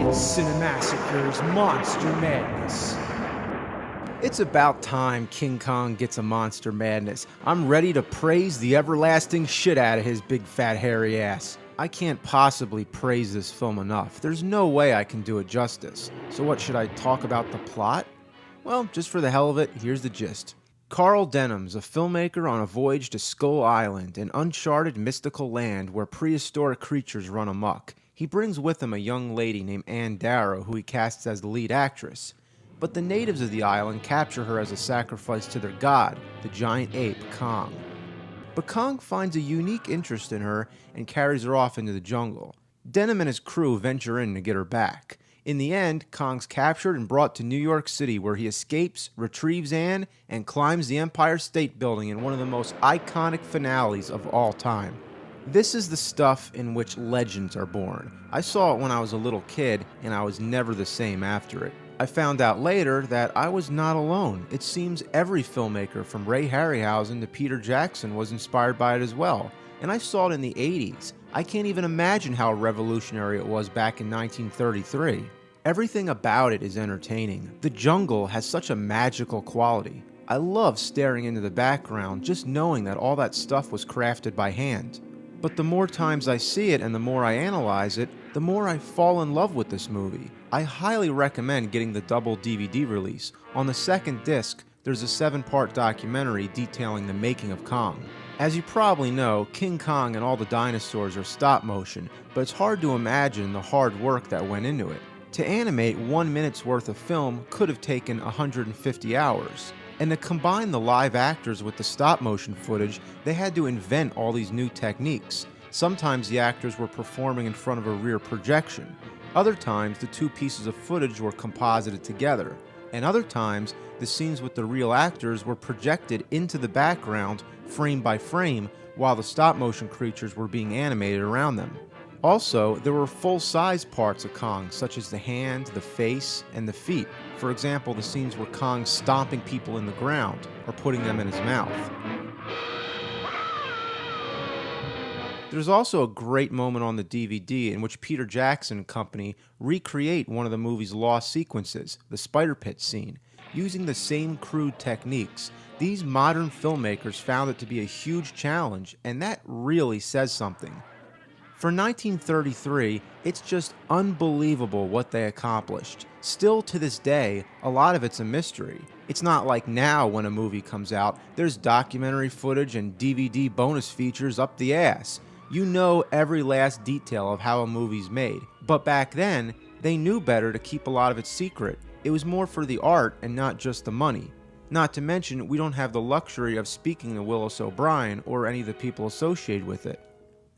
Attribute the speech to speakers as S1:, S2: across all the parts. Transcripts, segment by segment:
S1: It's Cinemassacre's Monster Madness. It's about time King Kong gets a Monster Madness. I'm ready to praise the everlasting shit out of his big fat hairy ass. I can't possibly praise this film enough. There's no way I can do it justice. So what, should I talk about the plot? Well, just for the hell of it, here's the gist. Carl Denham's a filmmaker on a voyage to Skull Island, an uncharted mystical land where prehistoric creatures run amok. He brings with him a young lady named Anne Darrow, who he casts as the lead actress. But the natives of the island capture her as a sacrifice to their god, the giant ape Kong. But Kong finds a unique interest in her and carries her off into the jungle. Denham and his crew venture in to get her back. In the end, Kong's captured and brought to New York City, where he escapes, retrieves Anne, and climbs the Empire State Building in one of the most iconic finales of all time. This is the stuff in which legends are born. I saw it when I was a little kid, and I was never the same after it. I found out later that I was not alone. It seems every filmmaker from Ray Harryhausen to Peter Jackson was inspired by it as well. And I saw it in the 80s. I can't even imagine how revolutionary it was back in 1933. Everything about it is entertaining. The jungle has such a magical quality. I love staring into the background, just knowing that all that stuff was crafted by hand. But the more times I see it and the more I analyze it, the more I fall in love with this movie. I highly recommend getting the double DVD release. On the second disc, there's a 7-part documentary detailing the making of Kong. As you probably know, King Kong and all the dinosaurs are stop motion, but it's hard to imagine the hard work that went into it. To animate 1 minute's worth of film could have taken 150 hours. And to combine the live actors with the stop motion footage, they had to invent all these new techniques. Sometimes the actors were performing in front of a rear projection. Other times the two pieces of footage were composited together. And other times the scenes with the real actors were projected into the background frame by frame while the stop motion creatures were being animated around them. Also, there were full-size parts of Kong, such as the hand, the face, and the feet. For example, the scenes where Kong's stomping people in the ground or putting them in his mouth. There's also a great moment on the DVD in which Peter Jackson and company recreate one of the movie's lost sequences, the spider pit scene. Using the same crude techniques, these modern filmmakers found it to be a huge challenge, and that really says something. For 1933, it's just unbelievable what they accomplished. Still to this day, a lot of it's a mystery. It's not like now when a movie comes out, there's documentary footage and DVD bonus features up the ass. You know every last detail of how a movie's made. But back then, they knew better to keep a lot of it secret. It was more for the art and not just the money. Not to mention, we don't have the luxury of speaking to Willis O'Brien or any of the people associated with it.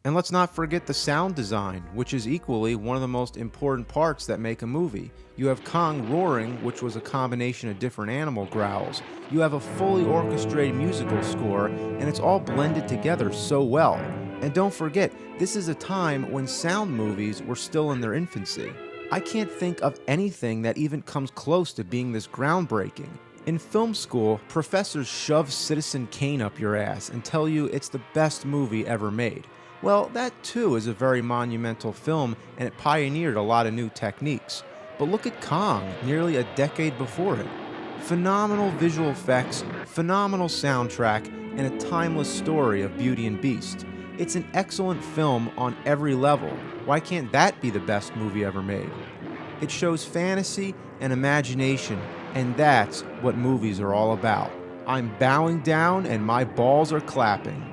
S1: And let's not forget the sound design, which is equally one of the most important parts that make a movie. You have Kong roaring, which was a combination of different animal growls. You have a fully orchestrated musical score, and it's all blended together so well. And don't forget, this is a time when sound movies were still in their infancy. I can't think of anything that even comes close to being this groundbreaking. In film school, professors shove Citizen Kane up your ass and tell you it's the best movie ever made. Well, that too is a very monumental film, and it pioneered a lot of new techniques. But look at Kong, nearly a decade before it. Phenomenal visual effects, phenomenal soundtrack, and a timeless story of Beauty and Beast. It's an excellent film on every level. Why can't that be the best movie ever made? It shows fantasy and imagination, and that's what movies are all about. I'm bowing down and my balls are clapping.